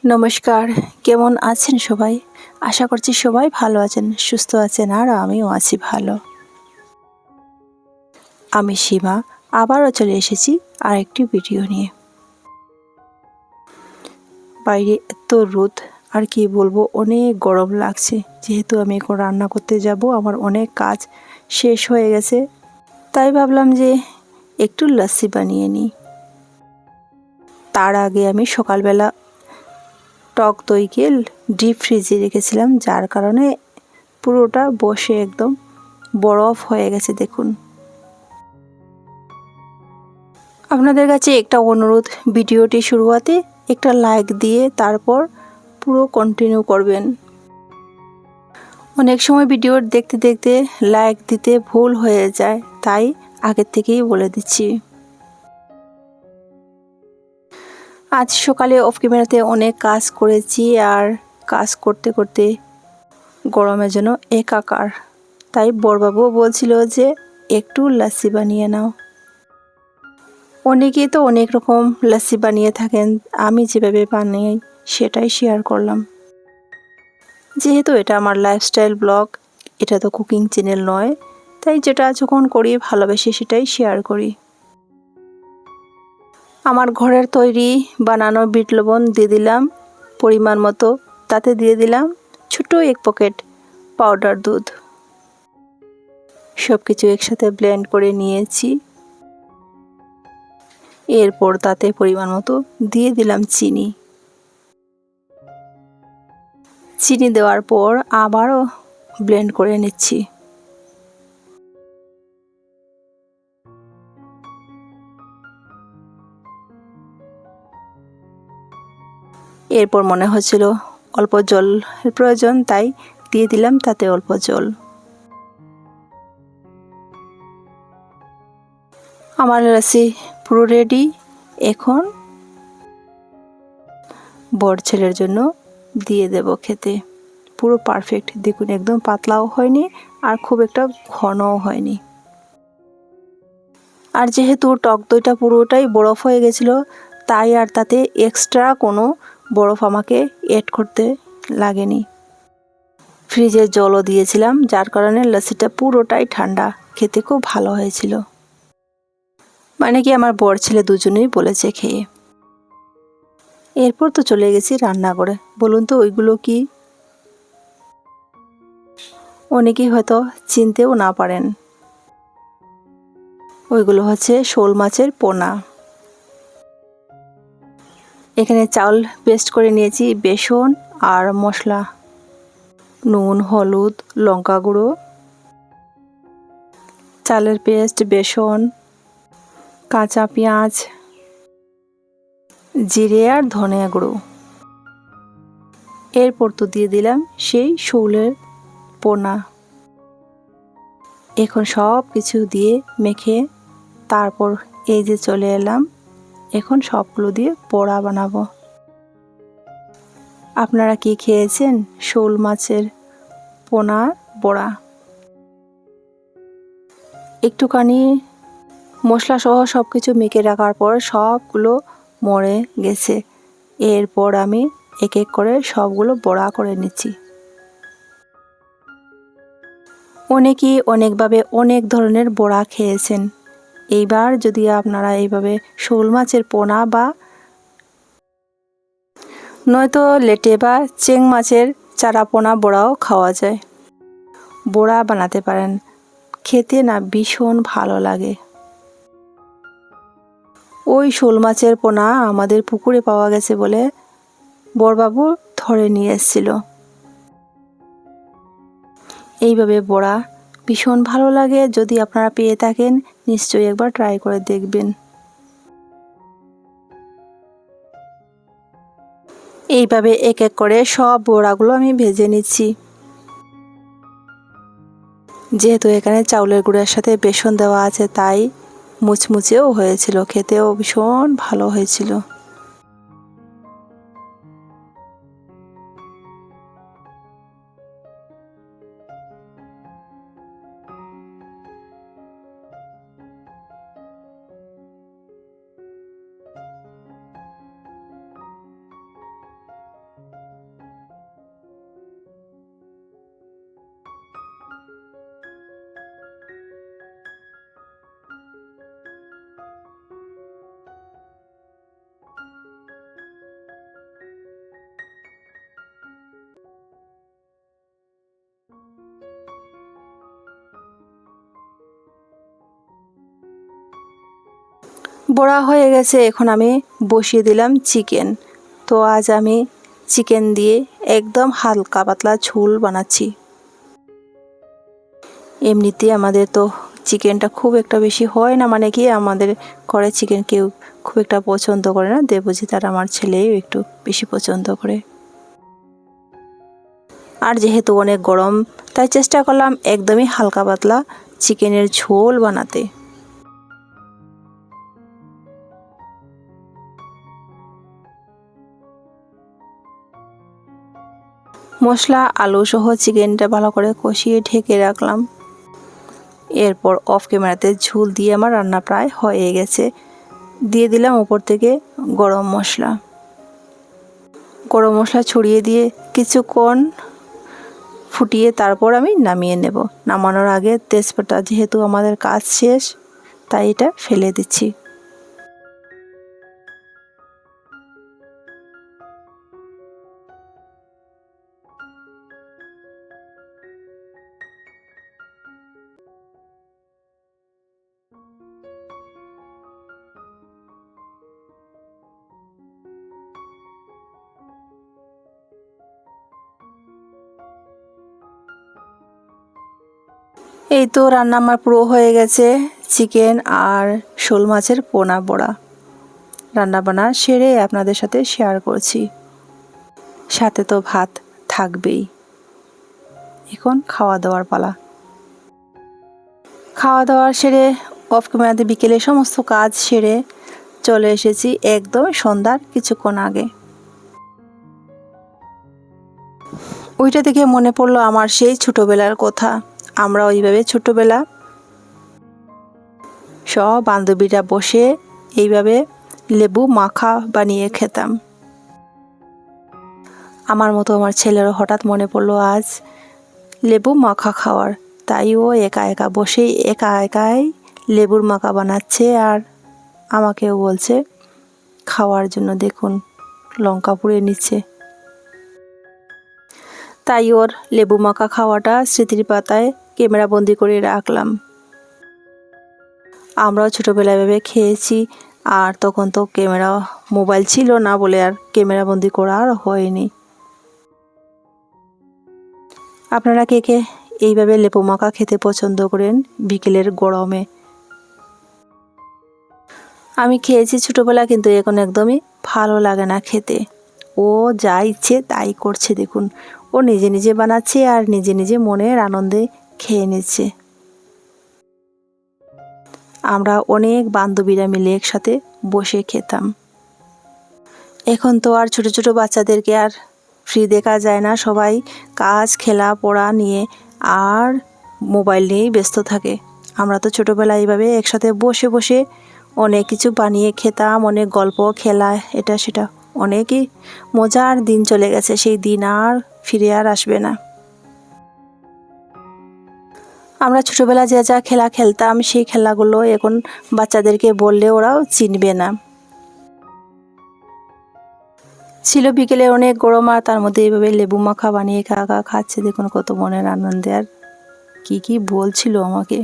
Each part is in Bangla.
নমস্কার, কেমন আছেন সবাই? আশা করছি সবাই ভালো আছেন, সুস্থ আছেন আর আমিও আছি ভালো। আমি সীমা আবারও চলে এসেছি আরেকটি ভিডিও নিয়ে। বাইরে এত রোদ আর কি বলবো, অনেক গরম লাগছে। যেহেতু আমি এখন রান্না করতে যাব, আমার অনেক কাজ শেষ হয়ে গেছে, তাই ভাবলাম যে একটু লস্যি বানিয়ে নিই। তার আগে আমি সকালবেলা টক দইকে ডিপ ফ্রিজে রেখেছিলাম, যার কারণে পুরোটা বসে একদম বরফ হয়ে গেছে। দেখুন, আপনাদের কাছে একটা অনুরোধ, ভিডিওটি শুরুতে একটা লাইক দিয়ে তারপর পুরো কন্টিনিউ করবেন। অনেক সময় ভিডিও দেখতে দেখতে লাইক দিতে ভুল হয়ে যায়, তাই আগের থেকেই বলে দিচ্ছি। আজ সকালে অফ ক্যামেরাতে অনেক কাজ করেছি, আর কাজ করতে করতে গরমের জন্য একাকার। তাই বড়বাবুও বলছিল যে একটু লস্যি বানিয়ে নাও। অনেকেই তো অনেক রকম লস্যি বানিয়ে থাকেন, আমি যেভাবে বানাই সেটাই শেয়ার করলাম। যেহেতু এটা আমার লাইফস্টাইল ব্লগ, এটা তো কুকিং চ্যানেল নয়, তাই যেটা যখন করি ভালোবেসে সেটাই শেয়ার করি। আমার ঘরের তৈরি বানানো বিট লবণ দিয়ে দিলাম পরিমাণ মতো, তাতে দিয়ে দিলাম ছোট এক প্যাকেট পাউডার দুধ। সব কিছু একসাথে ব্লেন্ড করে নিয়েছি। এরপর তাতে পরিমাণ মতো দিয়ে দিলাম চিনি। চিনি দেওয়ার পর আবারও ব্লেন্ড করে নিচ্ছি। এরপর মনে হচ্ছিল অল্প জলের প্রয়োজন, তাই দিয়ে দিলাম তাতে অল্প জল। আমার লস্যি পুরো রেডি। এখন বড় ছেলের জন্য দিয়ে দেব খেতে। পুরো পারফেক্ট, দেখুন একদম পাতলাও হয়নি আর খুব একটা ঘনও হয়নি। আর যেহেতু টক দইটা পুরোটাই বরফ হয়ে গেছিলো, তাই আর তাতে এক্সট্রা কোনো বরফ আমাকে অ্যাড করতে লাগেনি। ফ্রিজে জলও দিয়েছিলাম, যার কারণে লস্যিটা পুরোটাই ঠান্ডা, খেতে খুব ভালো হয়েছিল। মানে কি আমার বড় ছেলে দুজনেই বলেছে খেয়ে। এরপর তো চলে গেছি রান্নাঘরে। বলুন তো ওইগুলো কি? অনেকেই হয়তো চিনতেও না পারেন। ওইগুলো হচ্ছে শোল মাছের পোনা। এখানে চাউল পেস্ট করে নিয়েছি, বেসন আর মশলা, নুন, হলুদ, লঙ্কা গুঁড়ো, চালের পেস্ট, বেসন, কাঁচা পেঁয়াজ, জিরে আর ধনিয়া গুঁড়ো। এরপর তো দিয়ে দিলাম সেই শোলের পোনা। এখন সব কিছু দিয়ে মেখে তারপর এই যে চলে এলাম, এখন সবগুলো দিয়ে বড়া বানাবো। আপনারা কি খেয়েছেন শোল মাছের পোনার বড়া? একটুখানি মশলা সহ সব কিছু মেখে রাখার পর সবগুলো মরে গেছে। এরপর আমি এক এক করে সবগুলো বড়া করে নিচ্ছি। অনেকেই অনেকভাবে অনেক ধরনের বড়া খেয়েছেন। এইবার যদি আপনারা এইভাবে শোল মাছের পোনা বা নয়তো লেটে বা চেং মাছের চারা পোনা বড়াও খাওয়া যায়, বড়া বানাতে পারেন, খেতে না ভীষণ ভালো লাগে। ওই শোল মাছের পোনা আমাদের পুকুরে পাওয়া গেছে বলে বড়বাবু ধরে নিয়ে এসেছিল। এইভাবে বড়া ভীষণ ভালো লাগে। যদি আপনারা পেয়ে থাকেন নিশ্চয়ই একবার ট্রাই করে দেখবেন। এইভাবে এক এক করে সব বড়াগুলো আমি ভেজে নিচ্ছি। যেহেতু এখানে চাউলের গুঁড়ার সাথে বেসন দেওয়া আছে, তাই মুচমুচেও হয়েছিল, খেতেও ভীষণ ভালো হয়েছিল। বড়া হয়ে গেছে, এখন আমি বসিয়ে দিলাম চিকেন। তো আজ আমি চিকেন দিয়ে একদম হালকা পাতলা ঝোল বানাচ্ছি। এমনিতে আমাদের তো চিকেনটা খুব একটা বেশি হয় না, মানে কি আমাদের ঘরে চিকেন কেউ খুব একটা পছন্দ করে না। দেবজিৎ আর আমার ছেলেও একটু বেশি পছন্দ করে। আর যেহেতু অনেক গরম, তাই চেষ্টা করলাম একদমই হালকা পাতলা চিকেনের ঝোল বানাতে। মশলা আলু সহ চিকেনটা ভালো করে কষিয়ে ঢেকে রাখলাম। এরপর অফ ক্যামেরাতে ঝোল দিয়ে আমার রান্না প্রায় হয়ে গেছে। দিয়ে দিলাম উপর থেকে গরম মশলা। গরম মশলা ছড়িয়ে দিয়ে কিছুক্ষণ ফুটিয়ে তারপর আমি নামিয়ে নেব। নামানোর আগে তেজপাতা, যেহেতু আমাদের কাজ শেষ তাই এটা ফেলে দিচ্ছি। এই তো রান্না আমার পুরো হয়ে গেছে। চিকেন আর শোল মাছের পোনা বড়া রান্না বান্না সেরে আপনাদের সাথে শেয়ার করছি। সাথে তো ভাত থাকবেই। এখন খাওয়া দাওয়ার পালা। খাওয়া দাওয়া সেরে অফ ক্যামেরাতে বিকেলে সমস্ত কাজ সেরে চলে এসেছি একদম সন্ধ্যার কিছুক্ষণ আগে। ওইটা দেখে মনে পড়লো আমার সেই ছোটোবেলার কথা। আমরা ওইভাবে ছোটোবেলা সব বান্ধবীরা বসে এইভাবে লেবু মাখা বানিয়ে খেতাম। আমার মতো আমার ছেলেরও হঠাৎ মনে পড়লো আজ লেবু মাখা খাওয়ার, তাই ও একা একা বসে একা একাই লেবুর মাখা বানাচ্ছে আর আমাকেও বলছে খাওয়ার জন্য। দেখুন লঙ্কা পুড়ে নিচ্ছে। তাই ওর লেবু মাখা খাওয়াটা স্মৃতির পাতায় ক্যামেরাবন্দি করে রাখলাম। আমরাও ছোটোবেলায় ভেবে খেয়েছি, আর তখন তো মোবাইল ছিল না বলে আর ক্যামেরাবন্দি করা আর হয়নি। আপনারা কে কে এইভাবে লেবু মাখা খেতে পছন্দ করেন বিকেলের গরমে? আমি খেয়েছি ছোটোবেলা, কিন্তু এখন একদমই ভালো লাগে না খেতে। ও যা ইচ্ছে তাই করছে। দেখুন ও নিজে নিজে বানাচ্ছে আর নিজে নিজে মনের আনন্দে খেয়ে নিচ্ছে। আমরা অনেক বান্ধবীরা মিলে একসাথে বসে খেতাম। এখন তো আর ছোট ছোট বাচ্চাদেরকে আর ফ্রি দেখা যায় না। সবাই কাজ, খেলা, পড়া নিয়ে আর মোবাইল নিয়েই ব্যস্ত থাকে। আমরা তো ছোটোবেলায় এইভাবে একসাথে বসে বসে অনেক কিছু বানিয়ে খেতাম, অনেক গল্প, খেলা, এটা সেটা, অনেকই মজার দিন চলে গেছে। সেই দিন আর ফিরে আর আসবে না। আমরা ছোটোবেলায় যা যা খেলা খেলতাম সেই খেলাগুলো এখন বাচ্চাদেরকে বললে ওরাও চিনবে না। ছিল বিকেলে অনেক গরম, আর তার মধ্যে এইভাবে লেবু মাখা বানিয়ে খাচ্ছে। দেখুন কত মনের আনন্দে আর কি বলছিল আমাকে।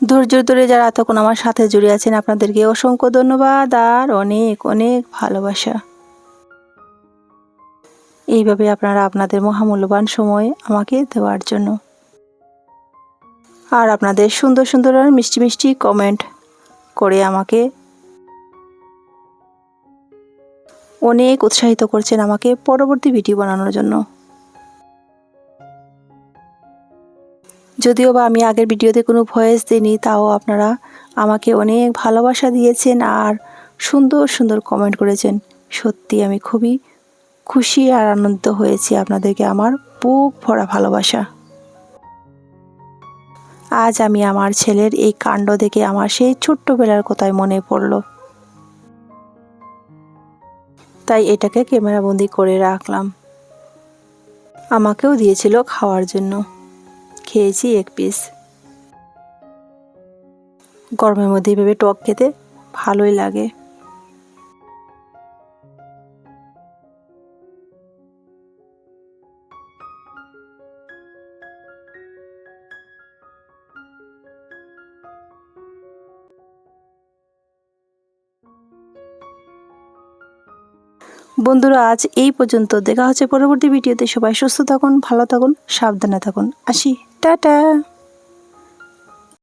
ধৈর্য ধরে যারা এতক্ষণ আমার সাথে জুড়ে আছেন আপনাদেরকে অসংখ্য ধন্যবাদ আর অনেক অনেক ভালোবাসা। এইভাবে আপনারা আপনাদের মহামূল্যবান সময় আমাকে দেওয়ার জন্য, আর আপনাদের সুন্দর সুন্দর আর মিষ্টি মিষ্টি কমেন্ট করে আমাকে অনেক উৎসাহিত করছেন আমাকে পরবর্তী ভিডিও বানানোর জন্য। যদিও বা আমি আগের ভিডিওতে কোনো ভয়েস দিইনি, তাও আপনারা আমাকে অনেক ভালোবাসা দিয়েছেন আর সুন্দর সুন্দর কমেন্ট করেছেন। সত্যি আমি খুবই খুশি আর আনন্দিত হয়েছি। আপনাদেরকে আমার বুক ভরা ভালোবাসা। আজ আমি আমার ছেলের এই কাণ্ড দেখে আমার সেই ছোট্টবেলার কথাই মনে পড়ল, তাই এটাকে ক্যামেরাবন্দি করে রাখলাম। আমাকেও দিয়েছিল খাওয়ার জন্য, খেয়েছি এক পিস। গরমের মধ্যে এভাবে টক খেতে ভালোই লাগে। বন্ধুরা আজ এই পর্যন্ত, দেখা হচ্ছে পরবর্তী ভিডিওতে। সবাই সুস্থ থাকুন, ভালো থাকুন, সাবধানে থাকুন। আসি, টাটা।